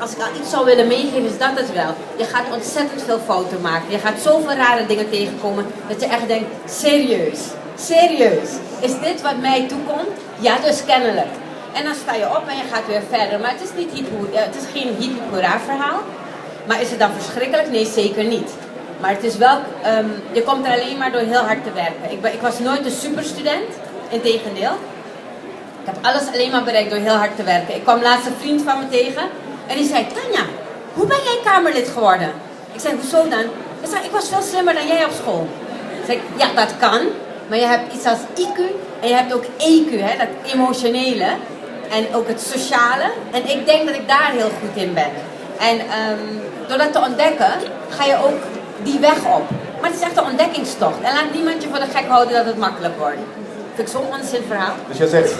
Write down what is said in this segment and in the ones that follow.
als ik al iets zou willen meegeven, is dat het wel. Je gaat ontzettend veel fouten maken. Je gaat zoveel rare dingen tegenkomen dat je echt denkt, serieus, serieus. Is dit wat mij toekomt? Ja, dus kennelijk. En dan sta je op en je gaat weer verder. Maar het is, het is geen hippie-hoera verhaal. Maar is het dan verschrikkelijk? Nee, zeker niet. Maar het is wel, je komt er alleen maar door heel hard te werken. Ik was nooit een superstudent, integendeel. Ik heb alles alleen maar bereikt door heel hard te werken. Ik kwam laatst een vriend van me tegen en die zei, Tanja, hoe ben jij Kamerlid geworden? Ik zei, hoezo dan? Hij zei, ik was veel slimmer dan jij op school. Ik zei, ja, dat kan, maar je hebt iets als IQ en je hebt ook EQ, hè, dat emotionele en ook het sociale. En ik denk dat ik daar heel goed in ben. En door dat te ontdekken, ga je ook die weg op. Maar het is echt een ontdekkingstocht. En laat niemand je voor de gek houden dat het makkelijk wordt. Dat vind ik zo'n onzin verhaal. Dus jij zegt,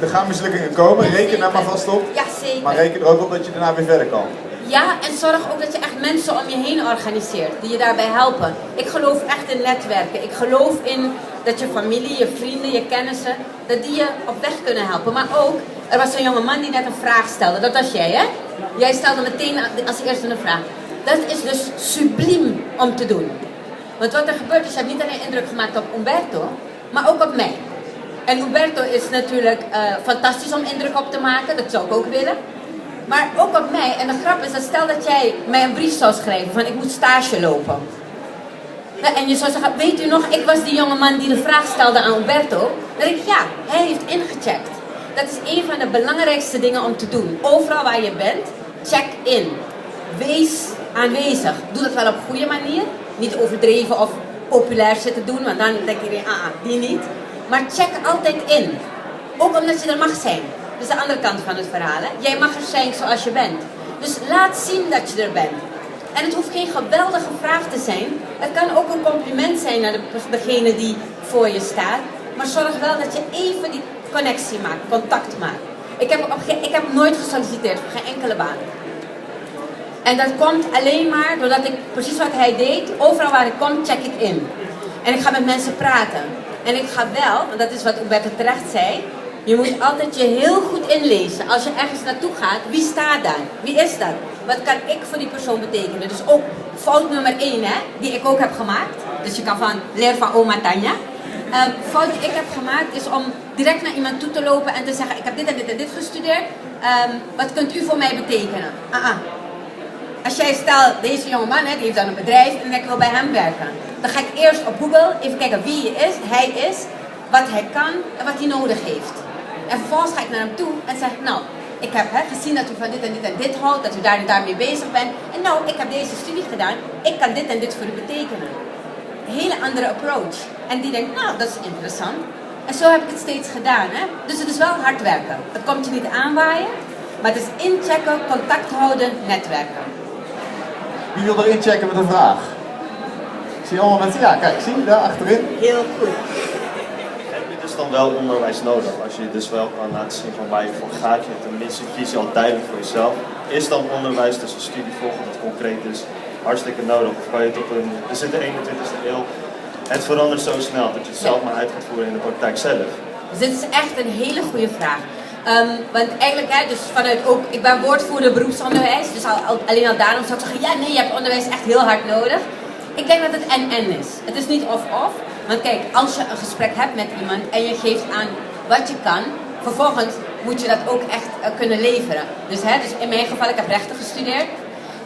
er gaan mislukkingen komen, reken daar maar vast op. Ja, zeker. Maar reken er ook op dat je daarna weer verder kan. Ja, en zorg ook dat je echt mensen om je heen organiseert, die je daarbij helpen. Ik geloof echt in netwerken. Ik geloof in dat je familie, je vrienden, je kennissen, dat die je op weg kunnen helpen. Maar ook, er was een jonge man die net een vraag stelde. Dat was jij, hè? Jij stelde meteen als eerste een vraag. Dat is dus subliem om te doen. Want wat er gebeurt is, je hebt niet alleen indruk gemaakt op Umberto, maar ook op mij. En Umberto is natuurlijk fantastisch om indruk op te maken, dat zou ik ook willen. Maar ook op mij, en de grap is dat stel dat jij mij een brief zou schrijven van ik moet stage lopen. En je zou zeggen, weet u nog, ik was die jonge man die de vraag stelde aan Umberto. Dan denk ik, ja, hij heeft ingecheckt. Dat is een van de belangrijkste dingen om te doen. Overal waar je bent, check in. Wees aanwezig. Doe dat wel op een goede manier. Niet overdreven of populair zitten doen, want dan denk je, die niet. Maar check altijd in. Ook omdat je er mag zijn. Dat is de andere kant van het verhaal. Hè? Jij mag er zijn zoals je bent. Dus laat zien dat je er bent. En het hoeft geen geweldige vraag te zijn. Het kan ook een compliment zijn naar degene die voor je staat. Maar zorg wel dat je even die connectie maakt, contact maakt. Ik heb nooit gesolliciteerd voor geen enkele baan. En dat komt alleen maar doordat ik precies wat hij deed, overal waar ik kom, check ik in. En ik ga met mensen praten. En ik ga wel, want dat is wat Umberto terecht zei, je moet altijd je heel goed inlezen. Als je ergens naartoe gaat, wie staat daar? Wie is dat? Wat kan ik voor die persoon betekenen? Dus ook fout nummer 1, hè, die ik ook heb gemaakt. Dus je kan van leren van oma Tanja. Fout die ik heb gemaakt is om direct naar iemand toe te lopen en te zeggen, ik heb dit en dit en dit gestudeerd. Wat kunt u voor mij betekenen? Als jij stelt, deze jongeman die heeft dan een bedrijf en ik wil bij hem werken. Dan ga ik eerst op Google even kijken wie hij is, wat hij kan en wat hij nodig heeft. En vervolgens ga ik naar hem toe en zeg, nou, ik heb gezien dat u van dit en dit en dit houdt, dat u daar en daarmee bezig bent. En nou, ik heb deze studie gedaan, ik kan dit en dit voor u betekenen. Een hele andere approach. En die denkt, nou, dat is interessant. En zo heb ik het steeds gedaan. Hè? Dus het is wel hard werken. Het komt je niet aanwaaien, maar het is inchecken, contact houden, netwerken. Wie wil er inchecken met een vraag? Ik zie allemaal mensen, ja kijk, zie je daar achterin? Heel goed. Heb je dus dan wel onderwijs nodig? Als je dus wel kan laten zien van waar je voor gaat, je tenminste kies je al duidelijk voor jezelf. Is dan onderwijs, dus een studie volgen dat concreet is, hartstikke nodig? Of kan je het op een, we zitten 21e eeuw, het verandert zo snel dat je het zelf maar uit gaat voeren in de praktijk zelf. Dus dit is echt een hele goede vraag. Want eigenlijk, dus vanuit ook, ik ben woordvoerder beroepsonderwijs, dus alleen al daarom zou ik zeggen, ja nee, je hebt onderwijs echt heel hard nodig. Ik denk dat het en is. Het is niet of-of. Want kijk, als je een gesprek hebt met iemand en je geeft aan wat je kan, vervolgens moet je dat ook echt kunnen leveren. Dus in mijn geval, ik heb rechten gestudeerd.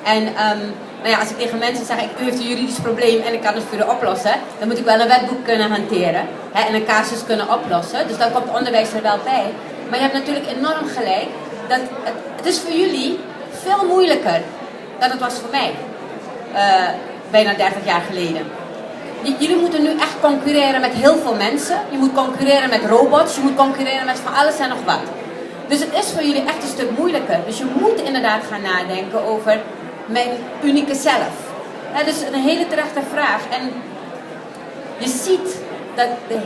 En als ik tegen mensen zeg, u heeft een juridisch probleem en ik kan het voor u oplossen, dan moet ik wel een wetboek kunnen hanteren en een casus kunnen oplossen. Dus dan komt onderwijs er wel bij. Maar je hebt natuurlijk enorm gelijk dat het is voor jullie veel moeilijker dan het was voor mij. Bijna 30 jaar geleden. Jullie moeten nu echt concurreren met heel veel mensen. Je moet concurreren met robots. Je moet concurreren met van alles en nog wat. Dus het is voor jullie echt een stuk moeilijker. Dus je moet inderdaad gaan nadenken over mijn unieke zelf. Dus een hele terechte vraag. En je ziet dat de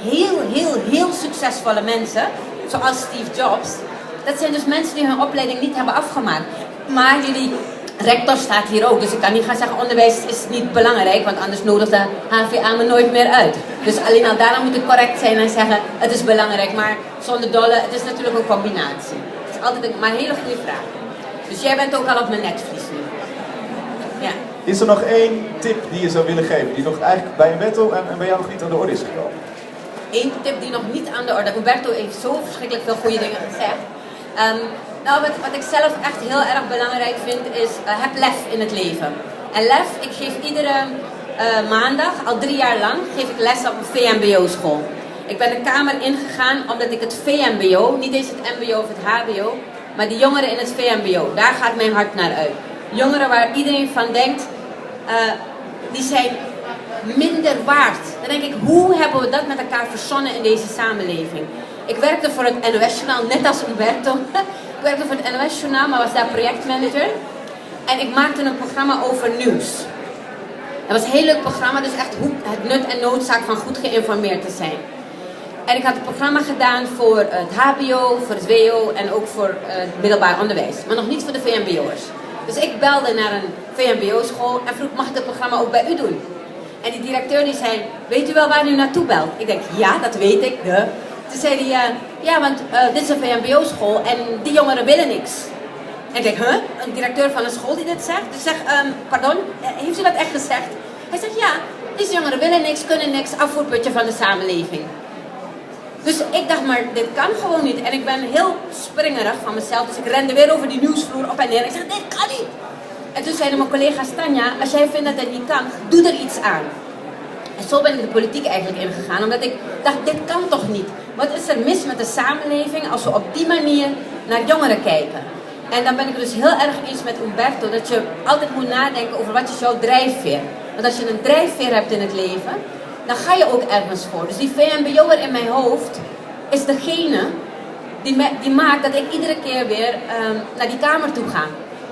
heel succesvolle mensen, zoals Steve Jobs, dat zijn dus mensen die hun opleiding niet hebben afgemaakt. Maar jullie rector staat hier ook, dus ik kan niet gaan zeggen onderwijs is niet belangrijk, want anders nodigt de HVA me nooit meer uit. Dus alleen al daarom moet ik correct zijn en zeggen het is belangrijk, maar zonder dolle, het is natuurlijk een combinatie. Het is altijd maar een hele goede vraag. Dus jij bent ook al op mijn netvlies nu. Ja. Is er nog één tip die je zou willen geven, die nog eigenlijk bij Humberto en bij jou nog niet aan de orde is gekomen? Eén tip die nog niet aan de orde. Humberto heeft zo verschrikkelijk veel goede dingen gezegd. Nou, wat ik zelf echt heel erg belangrijk vind is, heb lef in het leven. En lef, ik geef iedere maandag, al 3 jaar lang, geef ik les op een VMBO-school. Ik ben de kamer ingegaan omdat ik het VMBO, niet eens het MBO of het HBO, maar die jongeren in het VMBO, daar gaat mijn hart naar uit. Jongeren waar iedereen van denkt, die zijn minder waard. Dan denk ik, hoe hebben we dat met elkaar verzonnen in deze samenleving? Ik werkte voor het NOS-journaal, net als Humberto. Ik werkte voor het NOS-journaal, maar was daar projectmanager. En ik maakte een programma over nieuws. Dat was een heel leuk programma, dus echt het nut en noodzaak van goed geïnformeerd te zijn. En ik had het programma gedaan voor het HBO, voor het WO en ook voor het middelbaar onderwijs. Maar nog niet voor de VMBO'ers. Dus ik belde naar een VMBO-school en vroeg, mag ik het programma ook bij u doen? En die directeur die zei, weet u wel waar u naartoe belt? Ik denk, ja, dat weet ik. Toen zei hij, ja, want dit is een VMBO-school en die jongeren willen niks. En ik denk, een directeur van een school die dit zegt? Dus ik zeg, pardon, heeft u dat echt gezegd? Hij zegt, ja, deze jongeren willen niks, kunnen niks, afvoerputje van de samenleving. Dus ik dacht, maar dit kan gewoon niet. En ik ben heel springerig van mezelf, dus ik rende weer over die nieuwsvloer op en neer. En ik zeg, dit kan niet. En toen zeiden mijn collega's, Tanja, als jij vindt dat het niet kan, doe er iets aan. En zo ben ik de politiek eigenlijk ingegaan, omdat ik dacht, dit kan toch niet? Wat is er mis met de samenleving als we op die manier naar jongeren kijken? En dan ben ik dus heel erg eens met Humberto, dat je altijd moet nadenken over wat is jouw drijfveer. Want als je een drijfveer hebt in het leven, dan ga je ook ergens voor. Dus die VMBO'er in mijn hoofd is degene die maakt dat ik iedere keer weer naar die kamer toe ga.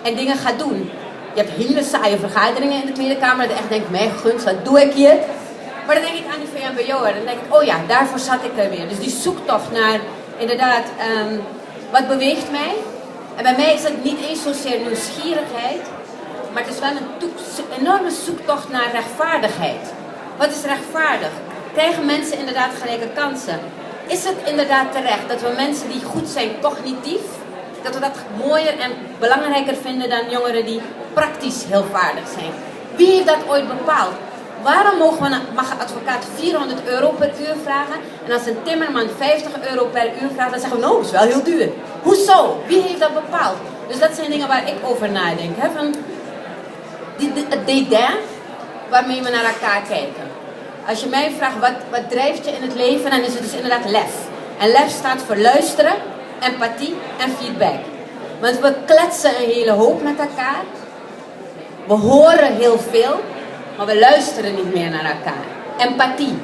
En dingen ga doen. Je hebt hele saaie vergaderingen in de Tweede Kamer, dat je echt denkt, mijn gunst, wat doe ik hier? Maar dan denk ik aan die VMBO'er, dan denk ik, oh ja, daarvoor zat ik er weer. Dus die zoektocht naar, inderdaad, wat beweegt mij? En bij mij is het niet eens zozeer nieuwsgierigheid, maar het is wel een enorme zoektocht naar rechtvaardigheid. Wat is rechtvaardig? Krijgen mensen inderdaad gelijke kansen? Is het inderdaad terecht dat we mensen die goed zijn cognitief, dat we dat mooier en belangrijker vinden dan jongeren die praktisch heel vaardig zijn? Wie heeft dat ooit bepaald? Waarom mag een advocaat €400 per uur vragen en als een timmerman €50 per uur vraagt, dan zeggen we, nou, dat is wel heel duur. Hoezo? Wie heeft dat bepaald? Dus dat zijn dingen waar ik over nadenk. Hè? Van het dédain waarmee we naar elkaar kijken. Als je mij vraagt, wat drijft je in het leven, dan is het dus inderdaad lef. En lef staat voor luisteren, empathie en feedback. Want we kletsen een hele hoop met elkaar. We horen heel veel, maar we luisteren niet meer naar elkaar. Empathie.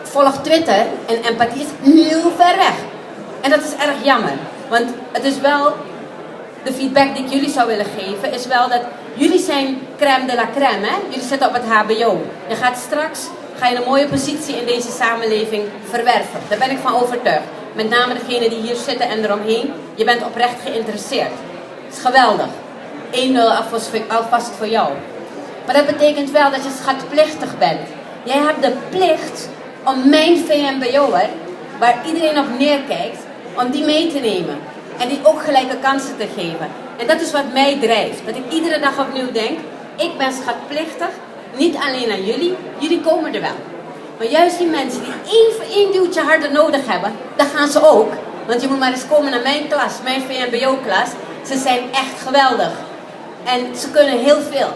Volg Twitter en empathie is heel ver weg. En dat is erg jammer. Want het is wel, de feedback die ik jullie zou willen geven, is wel dat jullie zijn crème de la crème. Hè? Jullie zitten op het HBO. Je gaat straks een mooie positie in deze samenleving verwerven. Daar ben ik van overtuigd. Met name degenen die hier zitten en eromheen. Je bent oprecht geïnteresseerd. Het is geweldig. 1-0 alvast voor jou. Maar dat betekent wel dat je schatplichtig bent. Jij hebt de plicht om mijn VMBO'er, waar iedereen op neerkijkt, om die mee te nemen. En die ook gelijke kansen te geven. En dat is wat mij drijft. Dat ik iedere dag opnieuw denk, ik ben schatplichtig. Niet alleen aan jullie, jullie komen er wel. Maar juist die mensen die even één duwtje harder nodig hebben, daar gaan ze ook. Want je moet maar eens komen naar mijn klas, mijn VMBO-klas. Ze zijn echt geweldig. En ze kunnen heel veel.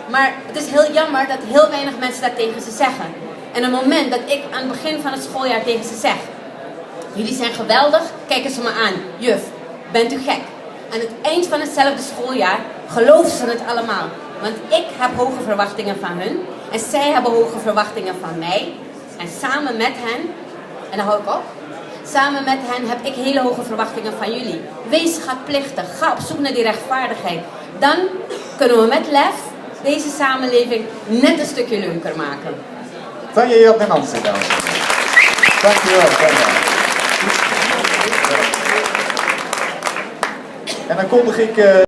Maar het is heel jammer dat heel weinig mensen dat tegen ze zeggen. En op het moment dat ik aan het begin van het schooljaar tegen ze zeg, jullie zijn geweldig, kijken ze me aan. Juf, bent u gek? Aan het eind van hetzelfde schooljaar geloven ze het allemaal. Want ik heb hoge verwachtingen van hun. En zij hebben hoge verwachtingen van mij. En samen met hen, en daar hou ik op. Samen met hen heb ik hele hoge verwachtingen van jullie. Wees schatplichtig. Ga op zoek naar die rechtvaardigheid. Dan kunnen we met lef deze samenleving net een stukje leuker maken. Tanja, jadnanansing, dames en heren. Dankjewel, Tanja. En dan kondig ik...